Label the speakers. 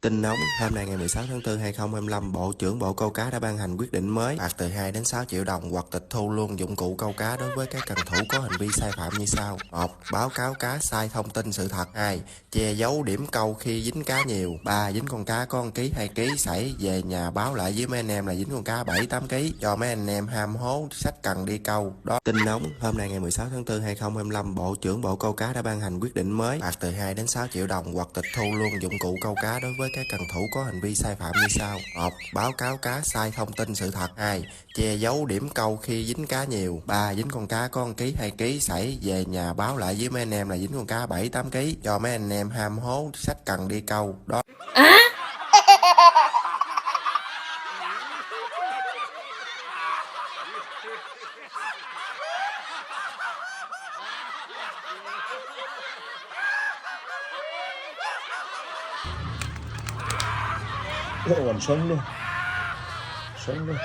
Speaker 1: Tin nóng, hôm nay ngày 16 tháng 4 2025, Bộ trưởng Bộ Câu cá đã ban hành quyết định mới phạt từ 2 đến 6 triệu đồng hoặc tịch thu luôn dụng cụ câu cá đối với các cần thủ có hành vi sai phạm như sau. 1. Báo cáo cá sai thông tin sự thật. 2. Che giấu điểm câu khi dính cá nhiều. 3. Dính con cá có 1 ký 2 ký sảy về nhà báo lại với mấy anh em là dính con cá 7 8 ký cho mấy anh em ham hố sách cần đi câu. Đó. Tin nóng, hôm nay ngày 16 tháng 4 2025, Bộ trưởng Bộ Câu cá đã ban hành quyết định mới phạt từ 2 đến 6 triệu đồng hoặc tịch thu luôn dụng cụ câu cá đối với các cần thủ có hành vi sai phạm như sau. 1. Báo cáo cá sai thông tin sự thật. 2. Che giấu điểm câu khi dính cá nhiều. 3. Dính con cá có 1 ký 2 ký sảy về nhà báo lại với mấy anh em là dính con cá 7 8 ký cho mấy anh em ham hố sách cần đi câu. Đó.
Speaker 2: Còn sống luôn, sống luôn.